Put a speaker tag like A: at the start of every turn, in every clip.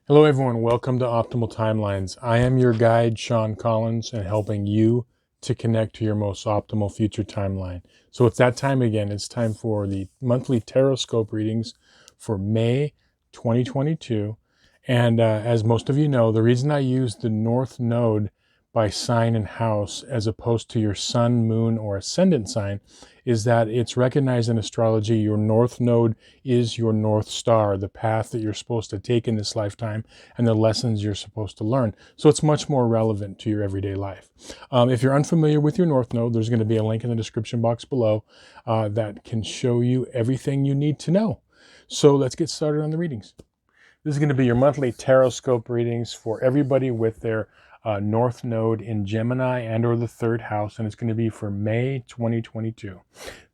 A: Hello everyone, welcome to Optimal Timelines. I am your guide, Sean Collins, and helping you to connect to your most optimal future timeline. So it's that time again. It's time for the monthly Tarotscope readings for May 2022. And as most of you know, the reason I use the North Node by sign and house as opposed to your sun, moon, or ascendant sign is that it's recognized in astrology. Your North Node is your North Star, the path that you're supposed to take in this lifetime and the lessons you're supposed to learn. So it's much more relevant to your everyday life. If you're unfamiliar with your North Node, there's going to be a link in the description box below that can show you everything you need to know. So let's get started on the readings. This is going to be your monthly Tarotscope readings for everybody with their North Node in Gemini and or the third house, and it's going to be for May 2022.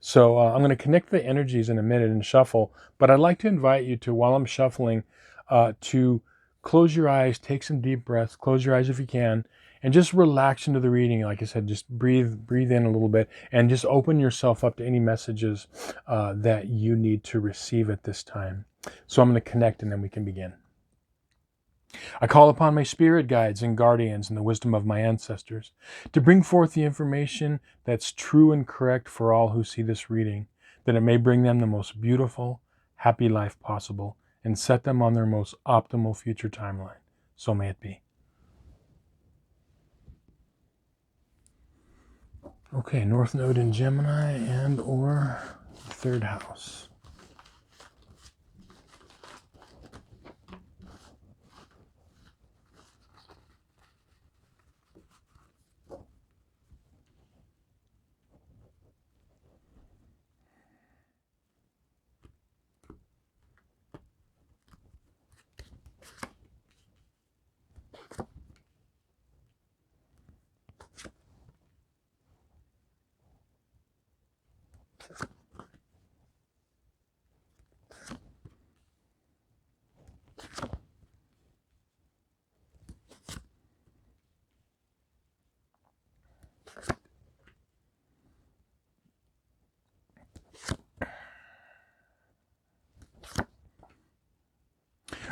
A: So I'm going to connect the energies in a minute and shuffle, but I'd like to invite you to, while I'm shuffling, to close your eyes, take some deep breaths, close your eyes if you can, and just relax into the reading. Like I said, just breathe in a little bit and just open yourself up to any messages that you need to receive at this time. So I'm going to connect and then we can begin. I call upon my spirit guides and guardians and the wisdom of my ancestors to bring forth the information that's true and correct for all who see this reading, that it may bring them the most beautiful, happy life possible and set them on their most optimal future timeline. So may it be. Okay, North Node in Gemini and or third house.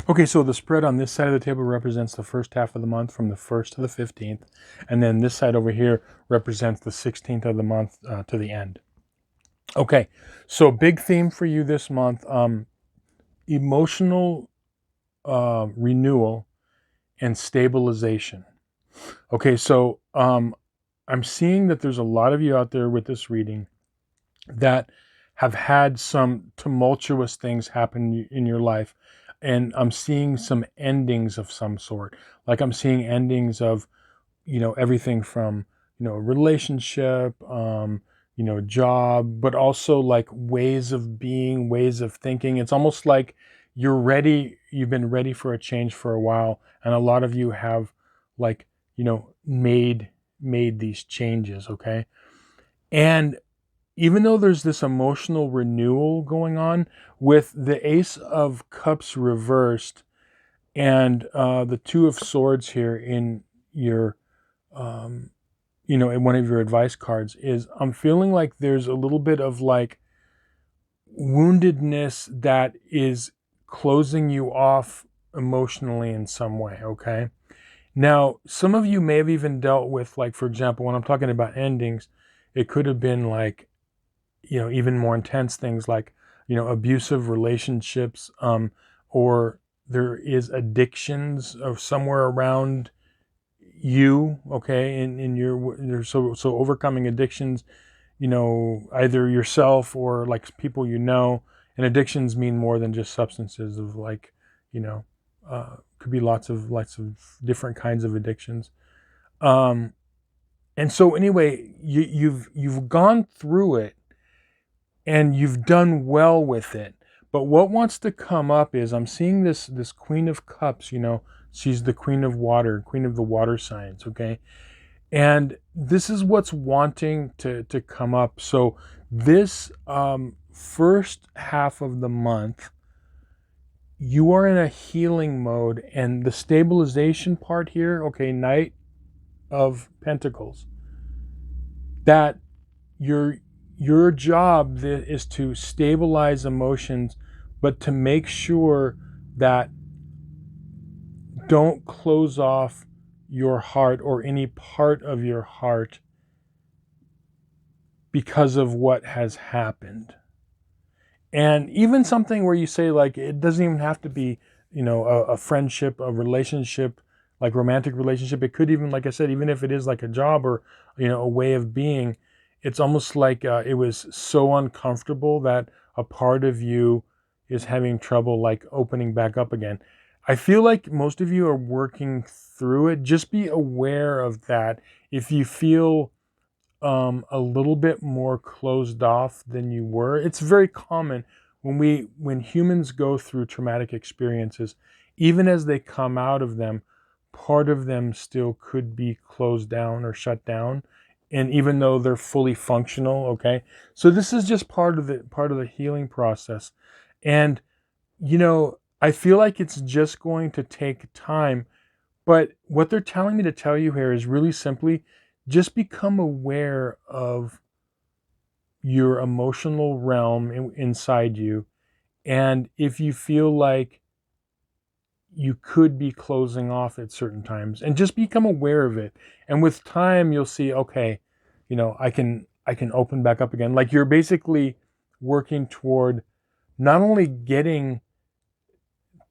A: Okay, so the spread on this side of the table represents the first half of the month from the 1st to the 15th. And then this side over here represents the 16th of the month to the end. Okay, so big theme for you this month, emotional renewal and stabilization. Okay, so I'm seeing that there's a lot of you out there with this reading that have had some tumultuous things happen in your life. And I'm seeing some endings of some sort. Like I'm seeing endings of, everything from, relationship, job, but also like ways of being, ways of thinking. It's almost like you've been ready for a change for a while. And a lot of you have like, made these changes. Okay. And even though there's this emotional renewal going on with the Ace of Cups reversed and the Two of Swords here in your, in one of your advice cards, is I'm feeling like there's a little bit of like woundedness that is closing you off emotionally in some way, okay? Now, some of you may have even dealt with, like, for example, when I'm talking about endings, it could have been like, even more intense things like, abusive relationships, or there is addictions of somewhere around you, okay, in your so overcoming addictions, either yourself or like people and addictions mean more than just substances of like, could be lots of different kinds of addictions. And so anyway, you've gone through it and you've done well with it. But what wants to come up is I'm seeing this Queen of Cups, she's the Queen of Water, Queen of the water signs, okay? And this is what's wanting to come up. So this first half of the month, you are in a healing mode, and the stabilization part here, okay, Knight of Pentacles, that your job is to stabilize emotions, but to make sure that don't close off your heart or any part of your heart because of what has happened. And even something where you say, like, it doesn't even have to be, a friendship, a relationship, like romantic relationship. It could even, like I said, even if it is like a job or, a way of being, it's almost like it was so uncomfortable that a part of you is having trouble like opening back up again. I feel like most of you are working through it. Just be aware of that. If you feel a little bit more closed off than you were. It's very common when humans go through traumatic experiences, even as they come out of them, part of them still could be closed down or shut down. And even though they're fully functional, okay. So this is just part of the healing process. And I feel like it's just going to take time. But what they're telling me to tell you here is really simply just become aware of your emotional realm inside you. And if you feel like you could be closing off at certain times, and just become aware of it. And with time, you'll see, okay, I can open back up again. Like you're basically working toward not only getting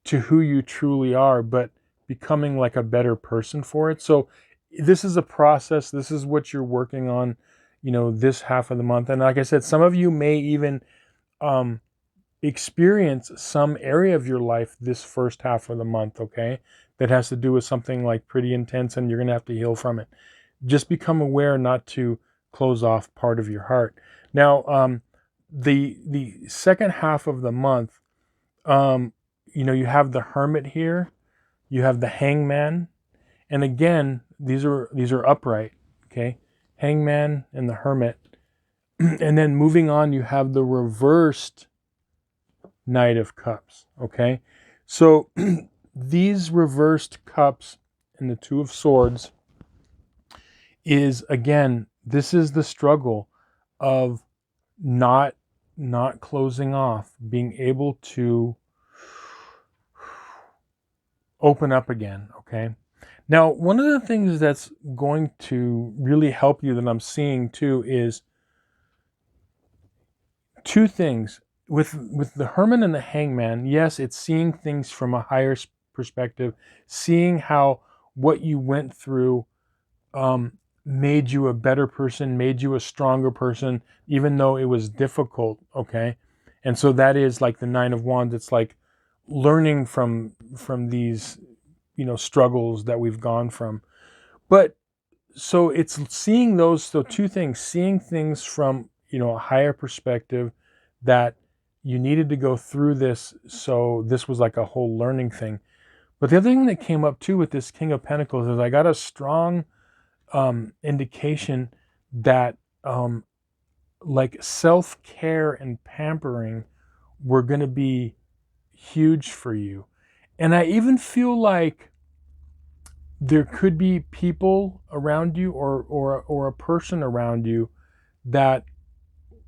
A: to who you truly are, but becoming like a better person for it. So this is a process. This is what you're working on, this half of the month. And like I said, some of you may even experience some area of your life this first half of the month, okay, that has to do with something like pretty intense, and you're going to have to heal from it. Just become aware not to close off part of your heart. Now, the second half of the month, you have the Hermit here, you have the Hangman, and again, these are upright, okay? Hangman and the Hermit. And then moving on, you have the reversed Knight of Cups, okay? So these reversed cups and the Two of Swords is, again, this is the struggle of not closing off, being able to open up again, okay? Now, one of the things that's going to really help you that I'm seeing too is two things. With the Hermit and the Hangman, yes, it's seeing things from a higher perspective, seeing how what you went through made you a better person, made you a stronger person, even though it was difficult, okay? And so that is like the Nine of Wands. It's like learning from these struggles that we've gone from. But so it's seeing those, so two things, seeing things from a higher perspective, that you needed to go through this, so this was like a whole learning thing. But the other thing that came up too with this King of Pentacles is I got a strong indication that like self-care and pampering were going to be huge for you. And I even feel like there could be people around you or a person around you that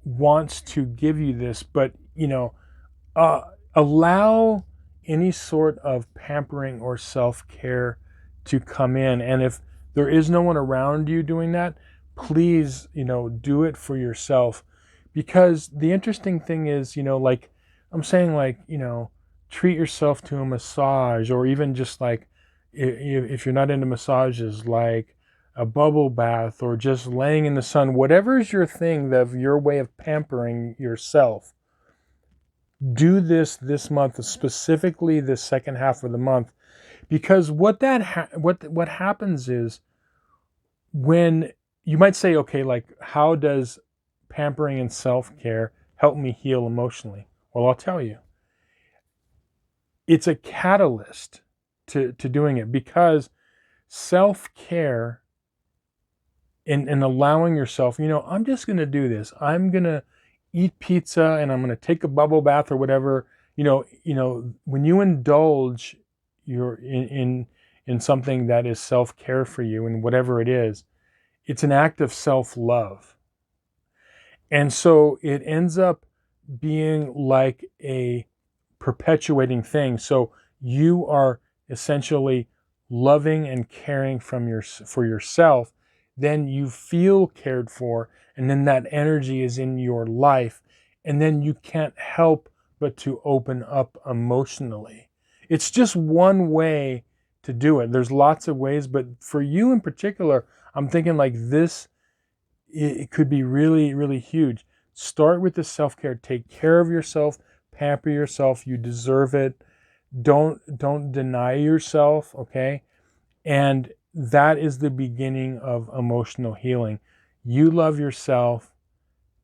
A: wants to give you this, but allow any sort of pampering or self-care to come in. And if there is no one around you doing that, please, do it for yourself. Because the interesting thing is, like I'm saying, like, treat yourself to a massage, or even just like, if you're not into massages, like a bubble bath or just laying in the sun, whatever is your thing, your way of pampering yourself. Do this month, specifically the second half of the month, because what happens is, when you might say, okay, like, how does pampering and self-care help me heal emotionally? Well, I'll tell you. It's a catalyst to doing it, because self-care and allowing yourself, I'm just going to do this. I'm going to eat pizza and I'm going to take a bubble bath or whatever. When you indulge in something that is self-care for you, and whatever it is, it's an act of self-love. And so it ends up being like a perpetuating thing. So you are essentially loving and caring for yourself, then you feel cared for, and then that energy is in your life, and then you can't help but to open up emotionally. It's just one way to do it. There's lots of ways, but for you in particular, I'm thinking like this, it could be really, really huge. Start with the self-care. Take care of yourself, pamper yourself. You deserve it. Don't deny yourself, okay? And that is the beginning of emotional healing. You love yourself,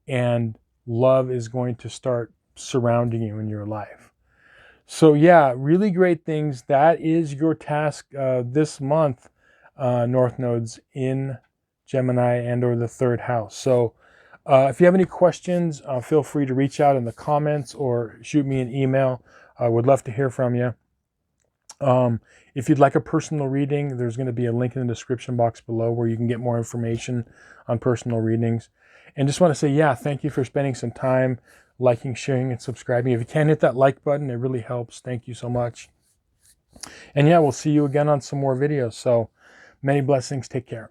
A: and love is going to start surrounding you in your life. So yeah, really great things. That is your task this month, North Nodes in Gemini and or the third house. So if you have any questions, feel free to reach out in the comments or shoot me an email. I would love to hear from you. If you'd like a personal reading, there's going to be a link in the description box below where you can get more information on personal readings. And just want to say, yeah, thank you for spending some time liking, sharing, and subscribing. If you can hit that like button, it really helps. Thank you so much. And yeah, we'll see you again on some more videos. So many blessings. Take care.